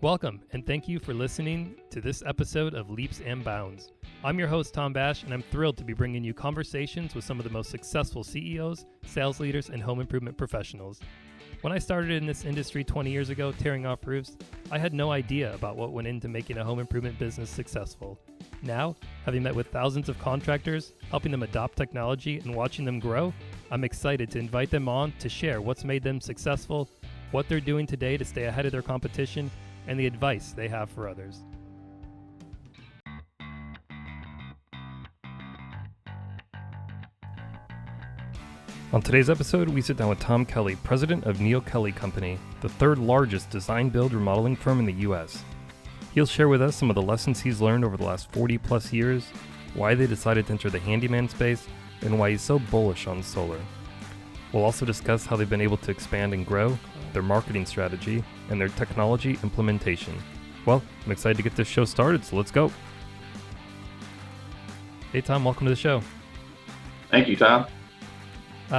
Welcome, and thank you for listening to this episode of Leaps and Bounds. I'm your host, Tom Bash, and I'm thrilled to be bringing you conversations with some of the most successful CEOs, sales leaders, and home improvement professionals. When I started in this industry 20 years ago, tearing off roofs, I had no idea about what went into making a home improvement business successful. Now, having met with thousands of contractors, helping them adopt technology, and watching them grow, I'm excited to invite them on to share what's made them successful, what they're doing today to stay ahead of their competition, and the advice they have for others. On today's episode, we sit down with Tom Kelly, president of Neil Kelly Company, the third largest design-build remodeling firm in the U.S. He'll share with us some of the lessons he's learned over the last 40 plus years, why they decided to enter the handyman space, and why he's so bullish on solar. We'll also discuss how they've been able to expand and grow, their marketing strategy, and their technology implementation. Well, I'm excited to get this show started, so let's go. Hey Tom, welcome to the show. Thank you, Tom.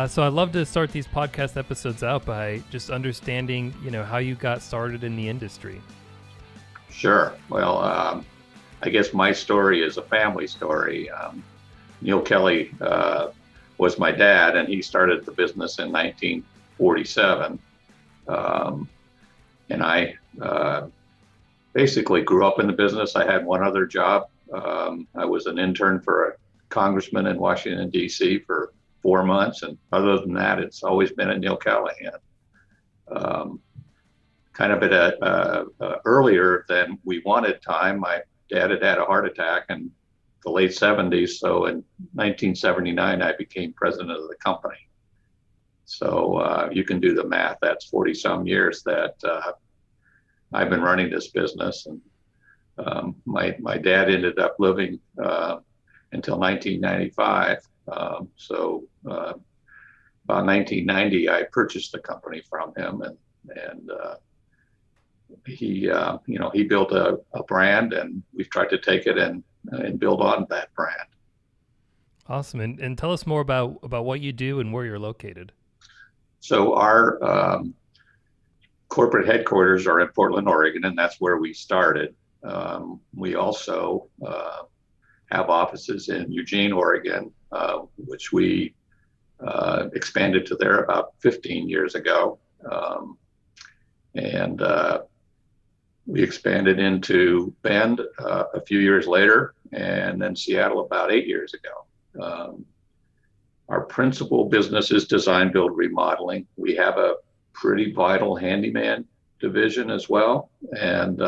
So I'd love to start these podcast episodes out by just understanding, how you got started in the industry. Sure. Well, I guess my story is a family story. Neil Kelly was my dad, and he started the business in 1947. And I basically grew up in the business. I had one other job. I was an intern for a congressman in Washington, D.C. for 4 months. And other than that, it's always been at Neil Kelly. And kind of at a earlier than we wanted time, my dad had a heart attack in the late 70s. So in 1979, I became president of the company. So you can do the math. That's 40 some years that I've been running this business. And my dad ended up living until 1995. So about 1990, I purchased the company from him, and he built a brand, and we've tried to take it and build on that brand. Awesome. And tell us more about what you do and where you're located. So our corporate headquarters are in Portland, Oregon, and that's where we started. We also have offices in Eugene, Oregon, which we expanded to there about 15 years ago. And we expanded into Bend a few years later, and then Seattle about 8 years ago. Our principal business is design, build, remodeling. We have a pretty vital handyman division as well. And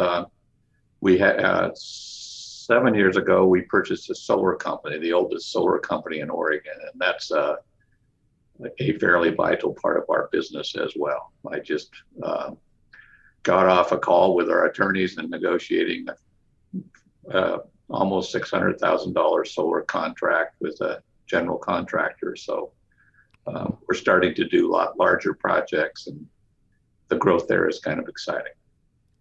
we had 7 years ago, we purchased a solar company, the oldest solar company in Oregon. And that's a fairly vital part of our business as well. I just got off a call with our attorneys and negotiating almost $600,000 solar contract with a general contractor. So we're starting to do a lot larger projects, and the growth there is kind of exciting.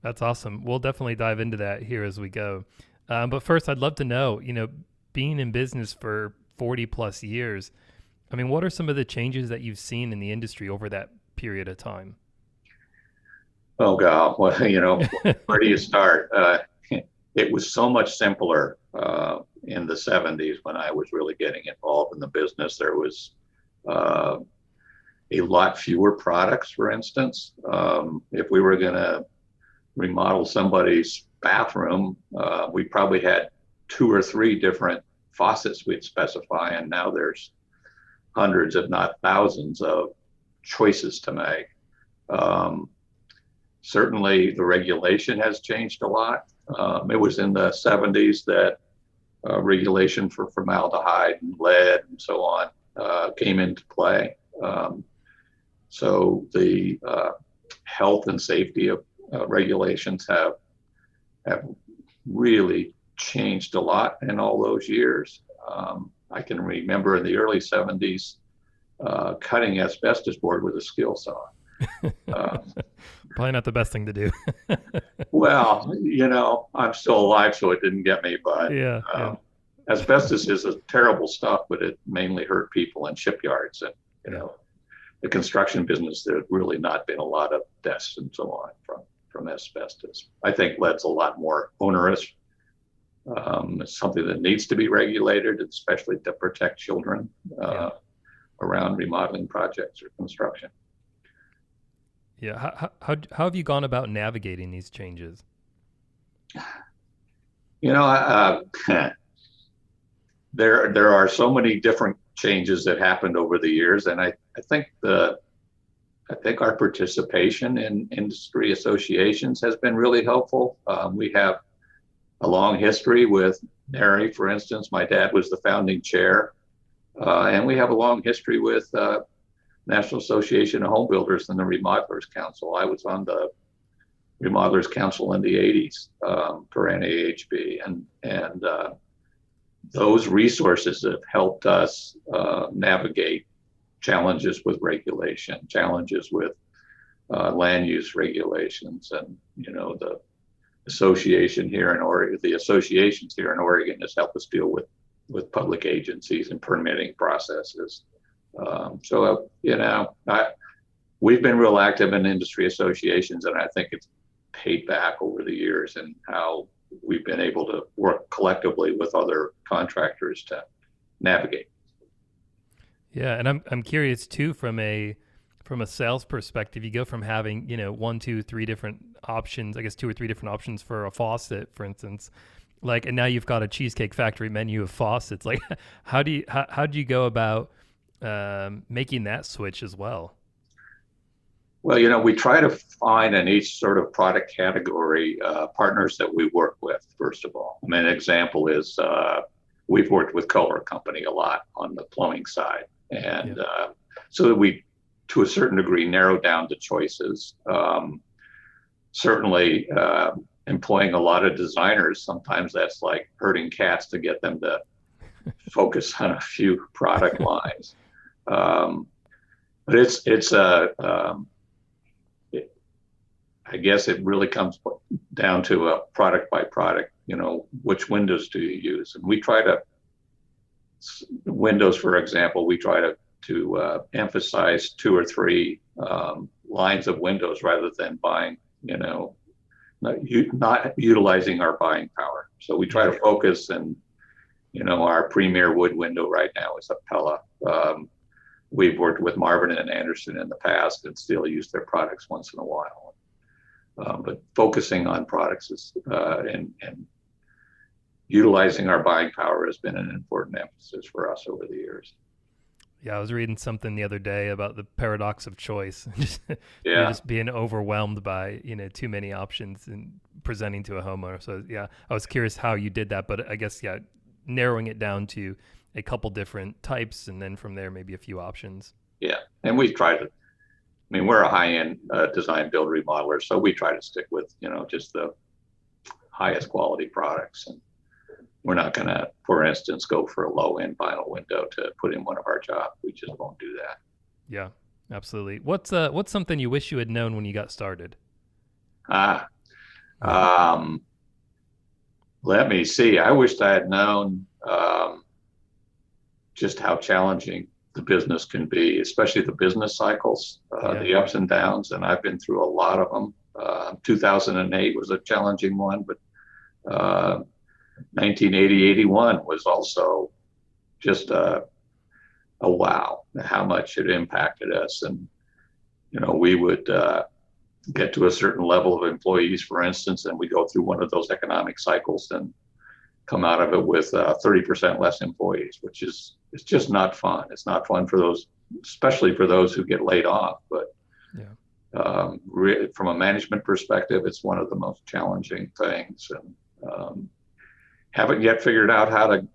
That's awesome. We'll definitely dive into that here as we go. But first, I'd love to know, being in business for 40 plus years, what are some of the changes that you've seen in the industry over that period of time? Oh, God. Well, where do you start? It was so much simpler in the 70s when I was really getting involved in the business. There was a lot fewer products, for instance. If we were going to remodel somebody's bathroom, we probably had 2 or 3 different faucets we'd specify, and now there's hundreds, if not thousands, of choices to make. Certainly, the regulation has changed a lot. It was in the 70s that regulation for formaldehyde and lead and so on came into play. So the health and safety of regulations have really changed a lot in all those years. I can remember in the early 70s cutting asbestos board with a skill saw. Probably not the best thing to do. Well, I'm still alive, so it didn't get me. But yeah. Asbestos is a terrible stuff, but it mainly hurt people in shipyards. And, the construction business, there's really not been a lot of deaths and so on from from asbestos. I think lead's a lot more onerous. It's something that needs to be regulated, especially to protect children around remodeling projects or construction. Yeah. How have you gone about navigating these changes? You know, there are so many different changes that happened over the years, and I think our participation in industry associations has been really helpful. We have a long history with NARI, for instance. My dad was the founding chair, and we have a long history with National Association of Home Builders and the Remodelers Council. I was on the Remodelers Council in the 80s for NAHB, and those resources have helped us navigate challenges with regulation, challenges with land use regulations, and the association here in Oregon, the associations here in Oregon has helped us deal with public agencies and permitting processes. We've been real active in industry associations, and I think it's paid back over the years and how we've been able to work collectively with other contractors to navigate. Yeah, and I'm curious too, from a sales perspective, you go from having, 1, 2, 3 different options, I guess 2 or 3 different options for a faucet, for instance, and now you've got a Cheesecake Factory menu of faucets. Like, how do you go about making that switch as well? Well, we try to find in each sort of product category partners that we work with, first of all. I mean, an example is we've worked with Kohler Company a lot on the plumbing side. And so that we, to a certain degree, narrow down the choices. Certainly, employing a lot of designers, sometimes that's like herding cats to get them to focus on a few product lines. But I guess it really comes down to a product by product, which windows do you use? And we try to, windows, for example, we try to emphasize 2 or 3 lines of windows rather than buying, not utilizing our buying power. So we try to focus, and, our premier wood window right now is a Pella. We've worked with Marvin and Anderson in the past and still use their products once in a while. But focusing on products is, and utilizing our buying power has been an important emphasis for us over the years. Yeah, I was reading something the other day about the paradox of choice. Just being overwhelmed by, too many options and presenting to a homeowner. So yeah, I was curious how you did that, but I guess, narrowing it down to a couple different types, and then from there, maybe a few options. Yeah. And we try to, we're a high-end design build remodeler, so we try to stick with, just the highest quality products. And we're not going to, for instance, go for a low-end vinyl window to put in one of our jobs. We just won't do that. Yeah, absolutely. What's something you wish you had known when you got started? Let me see. I wished I had known just how challenging the business can be, especially the business cycles, the ups and downs. And I've been through a lot of them. 2008 was a challenging one, but 1980-81 was also just a wow, how much it impacted us. And, we would get to a certain level of employees, for instance, and we go through one of those economic cycles and come out of it with 30% less employees, which is, it's just not fun. It's not fun for those, especially for those who get laid off. But really, from a management perspective, it's one of the most challenging things. And haven't yet figured out how to,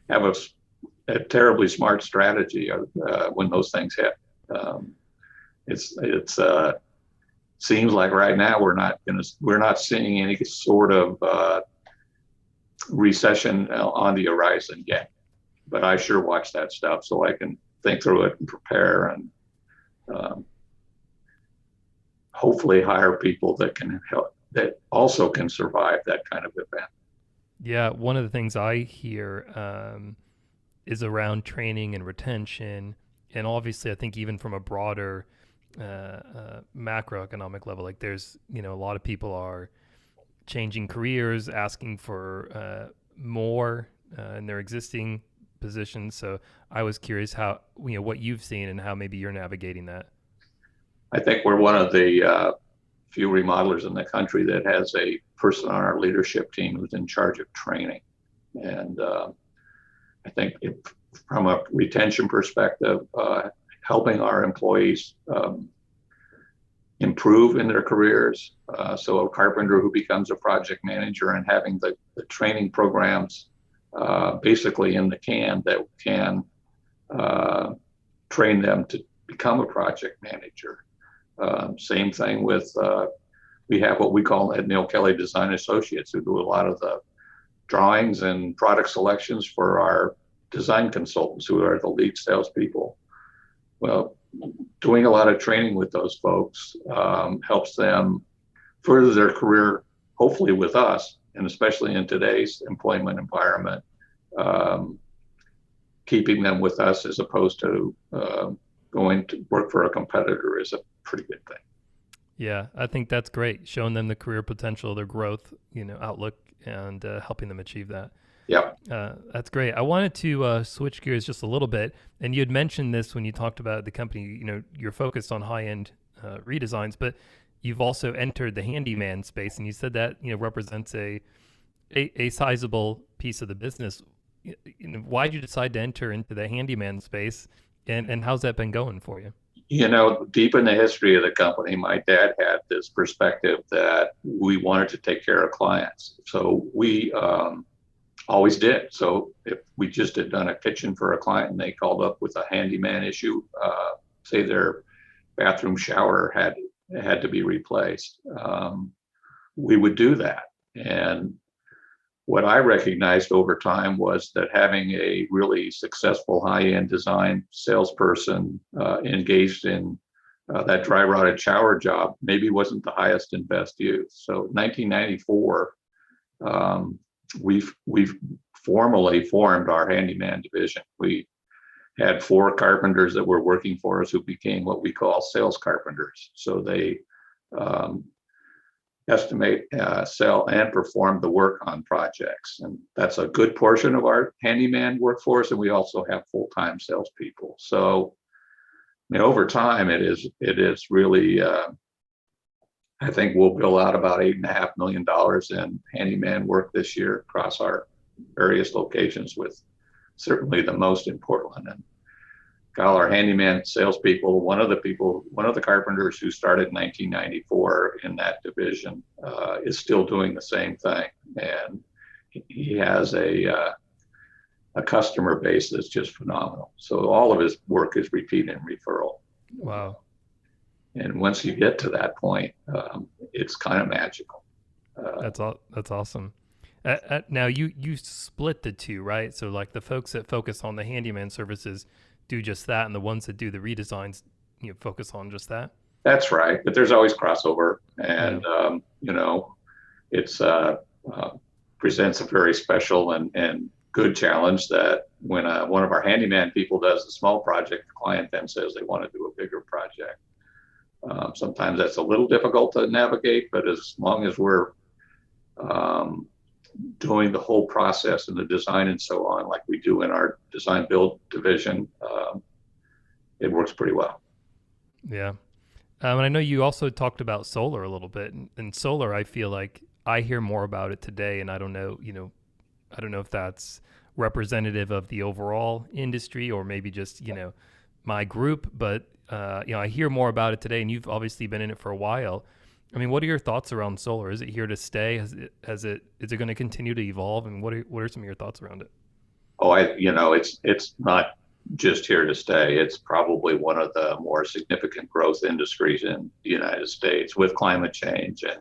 have a terribly smart strategy when those things hit. It's seems like right now we're not seeing any sort of recession on the horizon yet, but I sure watch that stuff so I can think through it and prepare, and hopefully hire people that can help, that also can survive that kind of event. Yeah, one of the things I hear is around training and retention, and obviously I think even from a broader macroeconomic level. Like there's, a lot of people are changing careers, asking for more in their existing positions. So I was curious how, what you've seen and how maybe you're navigating that. I think we're one of the few remodelers in the country that has a person on our leadership team who's in charge of training. And I think from a retention perspective, helping our employees improve in their careers. So a carpenter who becomes a project manager and having the training programs basically in the can that can train them to become a project manager. Same thing with, we have what we call at Neil Kelly Design Associates, who do a lot of the drawings and product selections for our design consultants, who are the lead salespeople. Well, doing a lot of training with those folks helps them further their career, hopefully with us, and especially in today's employment environment, keeping them with us as opposed to going to work for a competitor is a pretty good thing. Yeah, I think that's great. Showing them the career potential, their growth, outlook, and helping them achieve that. Yeah. That's great. I wanted to switch gears just a little bit. And you had mentioned this when you talked about the company, you're focused on high-end redesigns, but you've also entered the handyman space. And you said that, represents a sizable piece of the business. Why did you decide to enter into the handyman space? And how's that been going for you? Deep in the history of the company, my dad had this perspective that we wanted to take care of clients. So we always did. So if we just had done a kitchen for a client and they called up with a handyman issue, say their bathroom shower had to be replaced, we would do that. And what I recognized over time was that having a really successful high-end design salesperson engaged in that dry rotted shower job maybe wasn't the highest and best use. So 1994, we've formally formed our Handyman Division. We had 4 carpenters that were working for us who became what we call sales carpenters. So they estimate, sell, and perform the work on projects. And that's a good portion of our handyman workforce. And we also have full-time salespeople. So, over time, it is really, I think we'll bill out about $8.5 million in handyman work this year across our various locations, with certainly the most in Portland. And our handyman salespeople, one of the carpenters who started in 1994 in that division is still doing the same thing. And he has a customer base that's just phenomenal. So all of his work is repeat and referral. Wow. And once you get to that point, it's kind of magical. That's awesome. Now you split the two, right? So like the folks that focus on the handyman services do just that, and the ones that do the redesigns, focus on just that. That's right, but there's always crossover, and it's presents a very special and good challenge that when one of our handyman people does a small project, the client then says they want to do a bigger project. Sometimes that's a little difficult to navigate, but as long as we're doing the whole process and the design and so on, like we do in our design build division, it works pretty well. Yeah. And I know you also talked about solar a little bit, and solar, I feel like I hear more about it today, and I don't know if that's representative of the overall industry or maybe just, my group, but I hear more about it today, and you've obviously been in it for a while. I mean, what are your thoughts around solar? Is it here to stay? Is it going to continue to evolve? And what are some of your thoughts around it? Oh, it's not just here to stay. It's probably one of the more significant growth industries in the United States with climate change and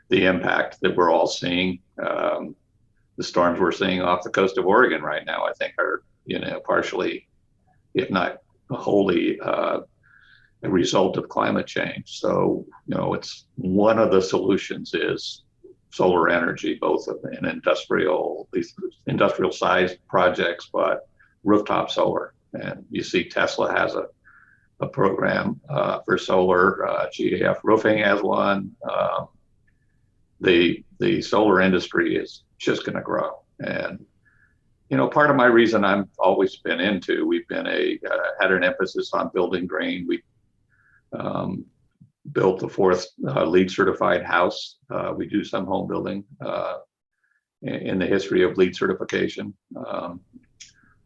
the impact that we're all seeing. The storms we're seeing off the coast of Oregon right now, I think, are partially, if not wholly, a result of climate change. So, it's one of the solutions is solar energy, both in industrial sized projects, but rooftop solar. And you see Tesla has a a program for solar. GAF Roofing has one. The solar industry is just going to grow. And part of my reason I'm always been into, we've been had an emphasis on building green. We built the fourth LEED certified house. We do some home building in the history of LEED certification.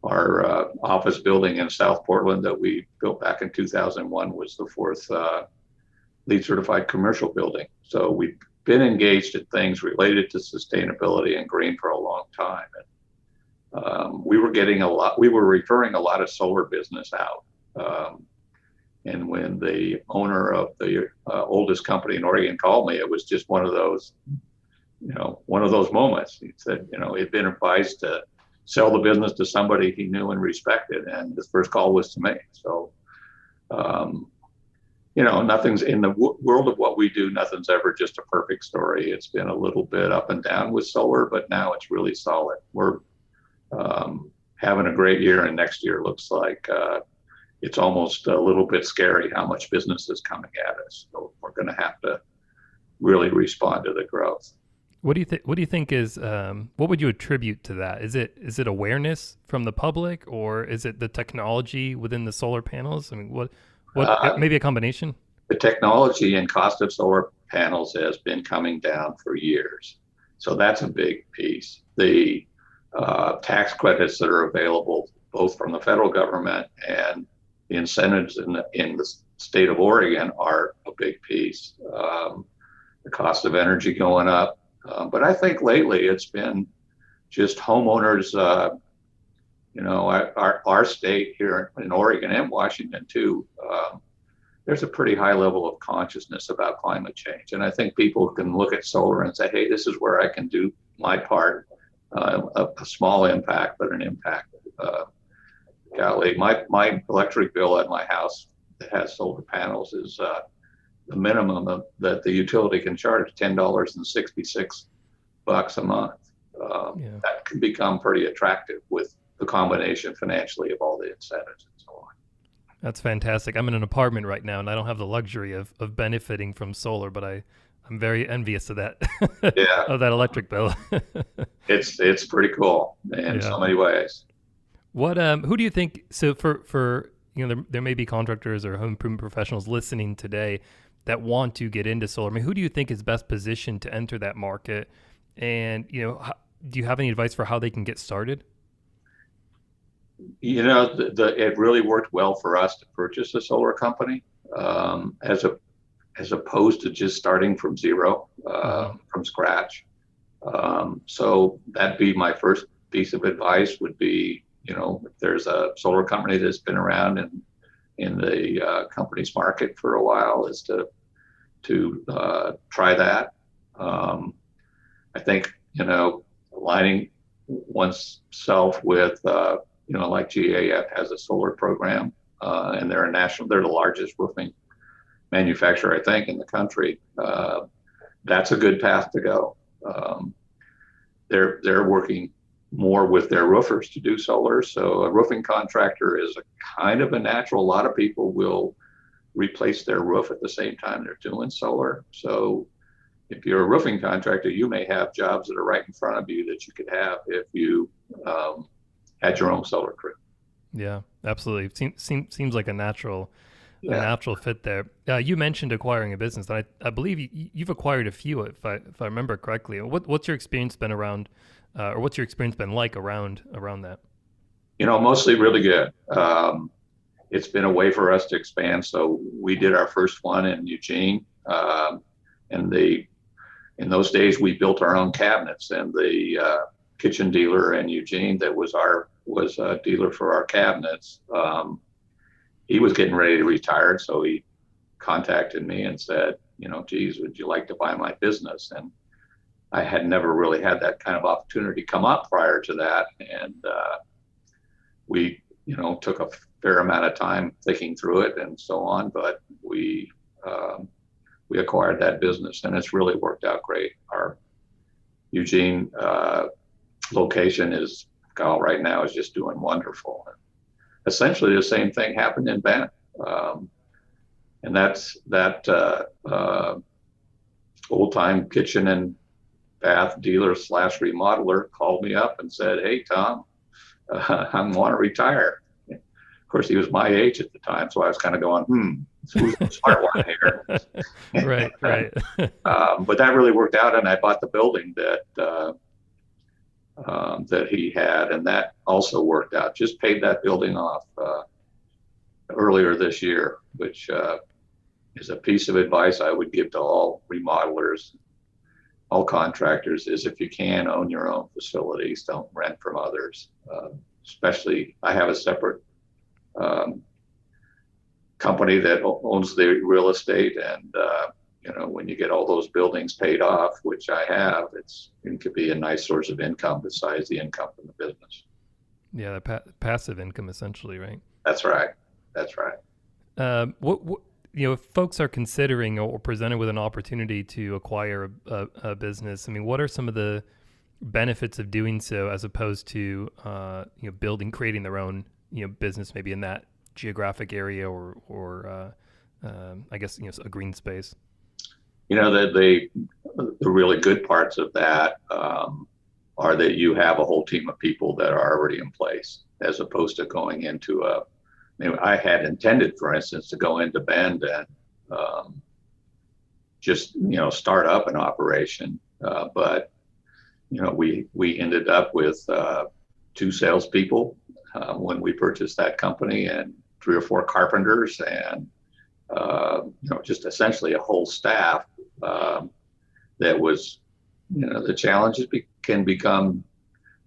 Our office building in South Portland that we built back in 2001 was the fourth LEED certified commercial building. So we've been engaged in things related to sustainability and green for a long time. And we were referring a lot of solar business out. And when the owner of the oldest company in Oregon called me, it was just one of those moments. He said, he'd been advised to sell the business to somebody he knew and respected, and his first call was to me. So, nothing's in the world of what we do. Nothing's ever just a perfect story. It's been a little bit up and down with solar, but now it's really solid. We're having a great year, and next year looks like it's almost a little bit scary how much business is coming at us. So we're going to have to really respond to the growth. What do you think is what would you attribute to that? Is it awareness from the public, or is it the technology within the solar panels? I mean, what maybe a combination? The technology and cost of solar panels has been coming down for years, so that's a big piece. The tax credits that are available both from the federal government and the incentives in the state of Oregon are a big piece. The cost of energy going up. But I think lately it's been just homeowners, our state here in Oregon and Washington too, there's a pretty high level of consciousness about climate change. And I think people can look at solar and say, hey, this is where I can do my part, a small impact, but an impact. Golly, my electric bill at my house that has solar panels is the minimum that the utility can charge $10.66 a month. That can become pretty attractive with the combination financially of all the incentives and so on. That's fantastic. I'm in an apartment right now, and I don't have the luxury of benefiting from solar, but I'm very envious of that. Of that electric bill. It's pretty cool in so many ways. What who do you think? So for there may be contractors or home improvement professionals listening today that want to get into solar. I mean, who do you think is best positioned to enter that market? And do you have any advice for how they can get started? It really worked well for us to purchase a solar company as opposed to just starting from zero, from scratch. So that'd be my first piece of advice would be, if there's a solar company that's been around in the company's market for a while, is to try that. I think, aligning oneself with, like GAF has a solar program, and they're the largest roofing manufacturer, I think, in the country. That's a good path to go. They're working more with their roofers to do solar. So a roofing contractor is a kind of a natural. A lot of people will replace their roof at the same time they're doing solar. So if you're a roofing contractor, you may have jobs that are right in front of you that you could have if you had your own solar crew. Yeah, absolutely. Seems like a natural fit there. You mentioned acquiring a business. I believe you've acquired a few, if I remember correctly. What's your experience been around, or what's your experience been like around that? Mostly really good. It's been a way for us to expand. So we did our first one in Eugene, and in those days we built our own cabinets, and the kitchen dealer in Eugene that was a dealer for our cabinets. He was getting ready to retire, so he contacted me and said, geez, would you like to buy my business? And I had never really had that kind of opportunity come up prior to that. And we, took a fair amount of time thinking through it and so on, but we acquired that business, and it's really worked out great. Our Eugene location right now is just doing wonderful. Essentially the same thing happened in Bend. And that's that old-time kitchen and bath dealer slash remodeler called me up and said, "Hey, Tom, I want to retire." Of course, he was my age at the time, so I was kind of going, who's the smart one here? Right, right. But that really worked out, and I bought the building that he had, and that also worked out. Just paid that building off earlier this year, which is a piece of advice I would give to all remodelers, all contractors, is if you can own your own facilities, don't rent from others. Especially, I have a separate company that owns the real estate, and when you get all those buildings paid off, which I have, it could be a nice source of income besides the income from the business. Yeah, passive income essentially, right? That's right. That's right. What if folks are considering or presented with an opportunity to acquire a business, I mean, what are some of the benefits of doing so as opposed to creating their own business maybe in that geographic area or I guess a green space? The really good parts of that are that you have a whole team of people that are already in place, as opposed to going into I had intended, for instance, to go into Bend and just start up an operation, but we ended up with 2 salespeople when we purchased that company, and 3 or 4 carpenters, and just essentially a whole staff. That was, the challenges can become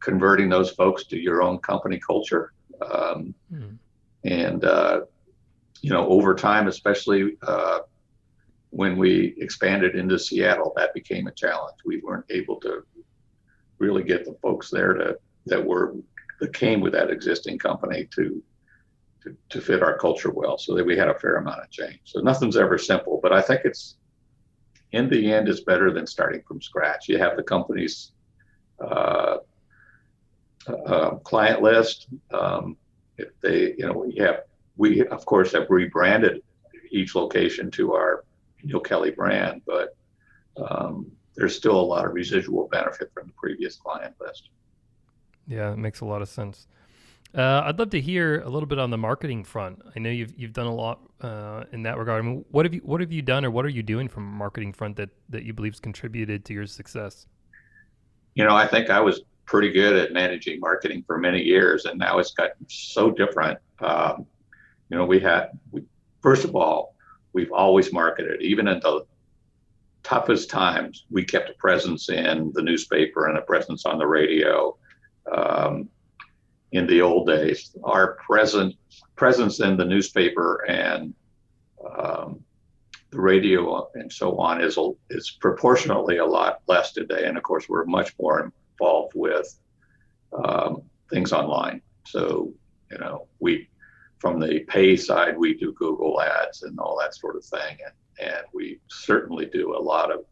converting those folks to your own company culture. And, over time, especially when we expanded into Seattle, that became a challenge. We weren't able to really get the folks there that came with that existing company to fit our culture well. So that we had a fair amount of change. So nothing's ever simple, but I think in the end, it's better than starting from scratch. You have the company's client list. If they, we of course have rebranded each location to our Neil Kelly brand, but there's still a lot of residual benefit from the previous client list. Yeah, it makes a lot of sense. I'd love to hear a little bit on the marketing front. I know you've done a lot in that regard. I mean, what have you done, or what are you doing from a marketing front that you believe has contributed to your success? I think I was pretty good at managing marketing for many years, and now it's gotten so different. First of all, we've always marketed, even in the toughest times. We kept a presence in the newspaper and a presence on the radio. In the old days, our presence in the newspaper and the radio and so on is proportionately a lot less today. And of course, we're much more involved with things online. So, from the pay side, we do Google ads and all that sort of thing. And we certainly do a lot of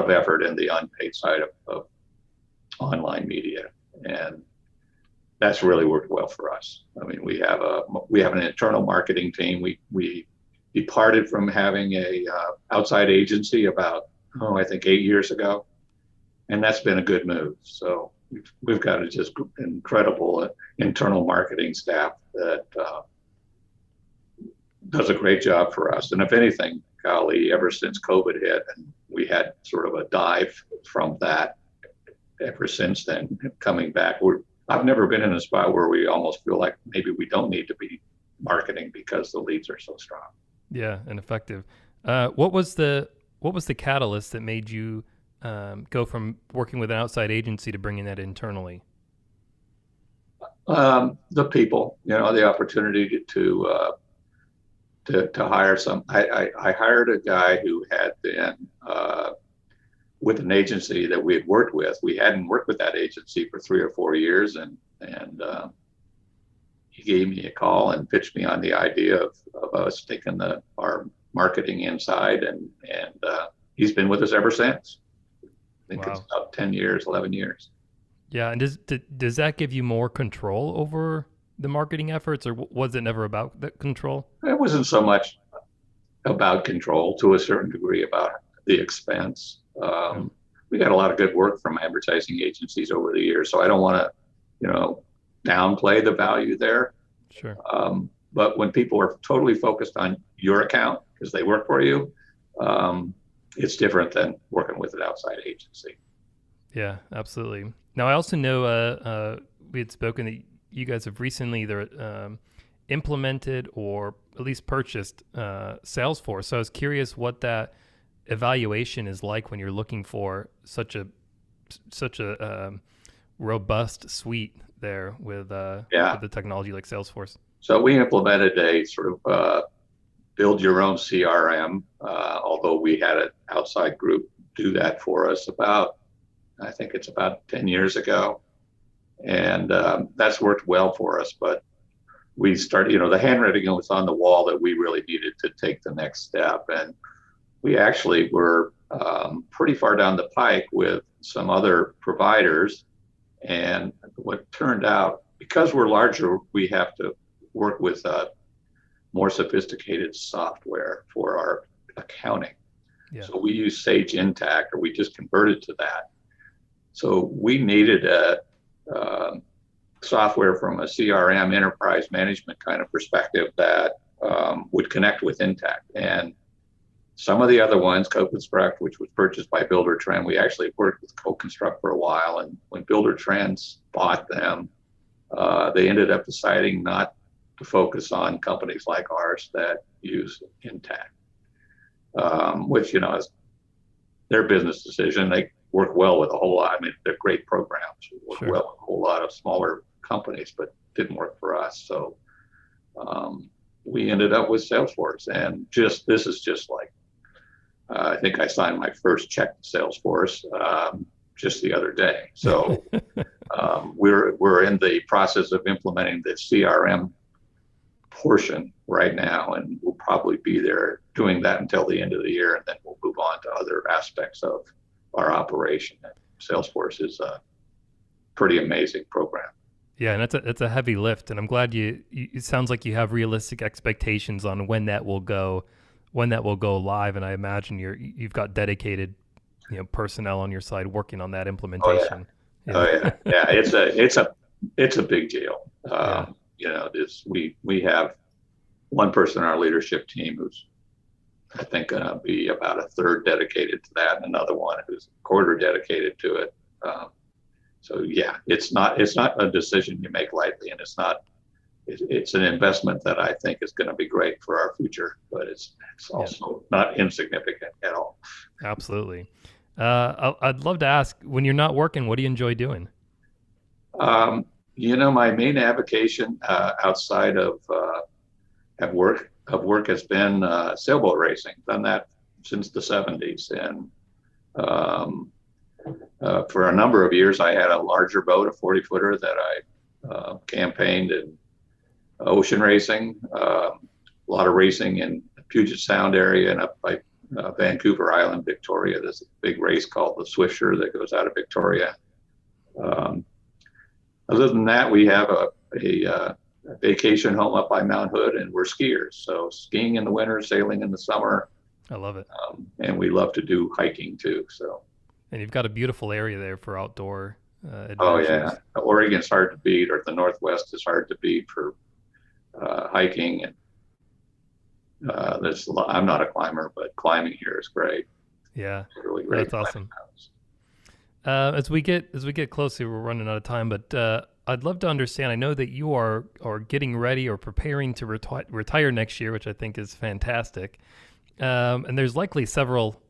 effort in the unpaid side of online media, and that's really worked well for us. I mean, we have an internal marketing team. We departed from having a outside agency about I think 8 years ago, and that's been a good move. So we've got a just incredible internal marketing staff that does a great job for us. And if anything, golly, ever since COVID hit, and we had sort of a dive from that. Ever since then, coming back, I've never been in a spot where we almost feel like maybe we don't need to be marketing because the leads are so strong. Yeah, and effective. What was the catalyst that made you go from working with an outside agency to bringing that internally? The people, the opportunity to hire some. I hired a guy who had been with an agency that we had worked with. We hadn't worked with that agency for 3 or 4 years, and he gave me a call and pitched me on the idea of us taking our marketing inside, and he's been with us ever since. I think It's about 10 years, 11 years. Yeah, and does that give you more control over the marketing efforts, or was it never about that control? It wasn't so much about control, to a certain degree about the expense. Yeah, We got a lot of good work from advertising agencies over the years, so I don't want to, downplay the value there. sure. But when people are totally focused on your account because they work for you, it's different than working with an outside agency. Yeah, absolutely. Now, I also know we had spoken that you guys have recently either implemented or at least purchased Salesforce. So I was curious what that evaluation is like when you're looking for such a robust suite there with the technology like Salesforce. So we implemented a sort of build your own CRM, although we had an outside group do that for us I think it's about 10 years ago. And that's worked well for us. But we started, the handwriting was on the wall that we really needed to take the next step. And we actually were pretty far down the pike with some other providers. And what turned out, because we're larger, we have to work with more sophisticated software for our accounting. Yeah. So we use Sage Intacct, or we just converted to that. So we needed a software from a CRM enterprise management kind of perspective that would connect with Intacct. And some of the other ones, CoConstruct, which was purchased by Buildertrend, we actually worked with CoConstruct for a while. And when Buildertrend bought them, they ended up deciding not to focus on companies like ours that use Intacct, which, is their business decision. They work well with a whole lot. I mean, they're great programs. Work Sure. well with a whole lot of smaller companies, but didn't work for us. So we ended up with Salesforce. And this is just like, I think I signed my first check to Salesforce just the other day. So we're in the process of implementing the CRM portion right now, and we'll probably be there doing that until the end of the year, and then we'll move on to other aspects of our operation. And Salesforce is a pretty amazing program. Yeah, and it's a heavy lift, and I'm glad it sounds like you have realistic expectations on when that will go live, and I imagine you've got dedicated personnel on your side working on that implementation. Oh yeah. It's a big deal. We have one person on our leadership team who's, I think, going to be about a third dedicated to that, and another one who's a quarter dedicated to it. So yeah, it's not a decision you make lightly, and it's an investment that I think is going to be great for our future, but it's also not insignificant at all. Absolutely. I'd love to ask, when you're not working, what do you enjoy doing? My main avocation outside of work has been sailboat racing. Done that since the 70s, and for a number of years, I had a larger boat, a 40-footer, that I campaigned in ocean racing. A lot of racing in the Puget Sound area and up by Vancouver Island, Victoria. There's a big race called the Swifter that goes out of Victoria. Other than that, we have a vacation home up by Mount Hood, and we're skiers. So skiing in the winter, sailing in the summer. I love it. And we love to do hiking too. So. And you've got a beautiful area there for outdoor adventures. Oh yeah, Oregon's hard to beat, or the Northwest is hard to beat for hiking. And I'm not a climber, but climbing here is great. Yeah, it's really great. That's awesome. As we get closer, we're running out of time, but I'd love to understand. I know that you are getting ready or preparing to retire next year, which I think is fantastic. And there's likely several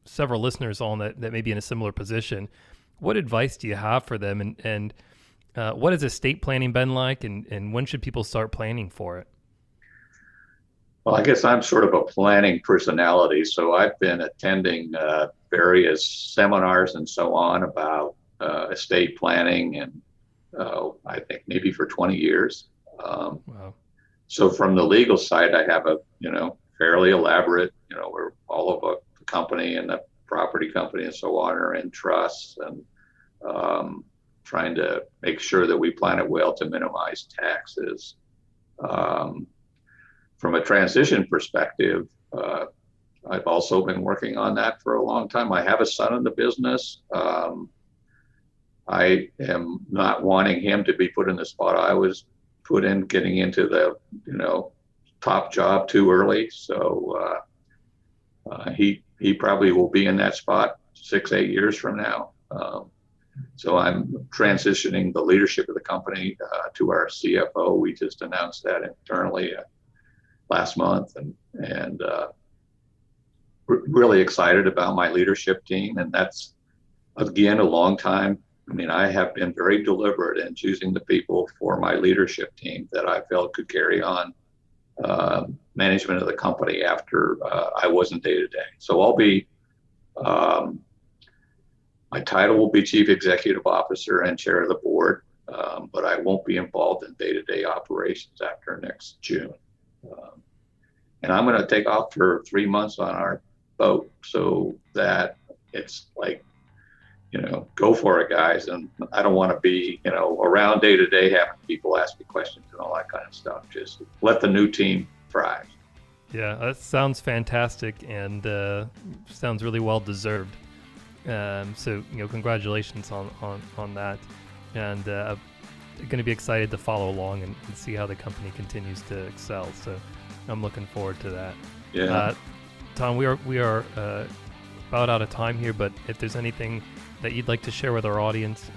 listeners on that may be in a similar position. What advice do you have for them, and what has estate planning been like, and when should people start planning for it? Well, I guess I'm sort of a planning personality, so I've been attending various seminars and so on about estate planning, and I think maybe for 20 years. Wow. So from the legal side, I have a fairly elaborate, where all of the company and the property company and so on are in trusts, and trying to make sure that we plan it well to minimize taxes. From a transition perspective, I've also been working on that for a long time. I have a son in the business. I am not wanting him to be put in the spot I was put in, getting into the, top job too early. So he probably will be in that spot 6-8 years from now. So I'm transitioning the leadership of the company to our CFO. We just announced that internally last month, and really excited about my leadership team. And that's, again, a long time. I mean, I have been very deliberate in choosing the people for my leadership team that I felt could carry on management of the company after I wasn't day to day. So I'll be, my title will be Chief Executive Officer and Chair of the Board, but I won't be involved in day-to-day operations after next June. And I'm going to take off for 3 months on our boat, so that it's like, go for it, guys. And I don't want to be, around day to day having people ask me questions and all that kind of stuff. Just let the new team thrive. Yeah, that sounds fantastic, and sounds really well deserved. So congratulations on that, and I'm going to be excited to follow along and see how the company continues to excel. So I'm looking forward to that. Yeah. Tom, we are about out of time here, but if there's anything that you'd like to share with our audience,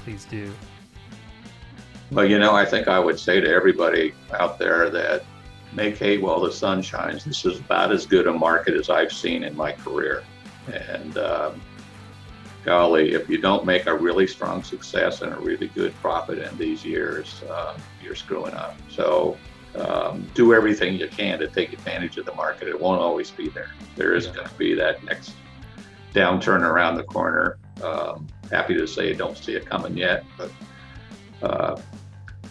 please do. Well, I think I would say to everybody out there that make hay while the sun shines. This is about as good a market as I've seen in my career. And golly, if you don't make a really strong success and a really good profit in these years, you're screwing up. So do everything you can to take advantage of the market. It won't always be there. There is going to be that next downturn around the corner. Happy to say don't see it coming yet, but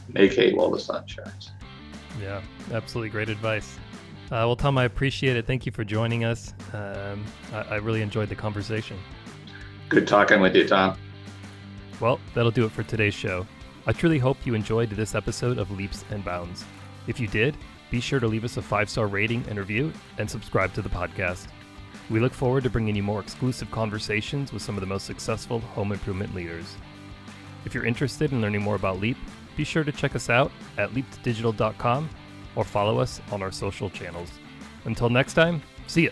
make hay while the sun shines. Yeah, absolutely great advice. Well, Tom, I appreciate it. Thank you for joining us. I really enjoyed the conversation. Good talking with you, Tom. Well, that'll do it for today's show. I truly hope you enjoyed this episode of Leaps and Bounds. If you did, be sure to leave us a 5-star rating and review, and subscribe to the podcast. We look forward to bringing you more exclusive conversations with some of the most successful home improvement leaders. If you're interested in learning more about Leap, be sure to check us out at leapdigital.com or follow us on our social channels. Until next time, see ya.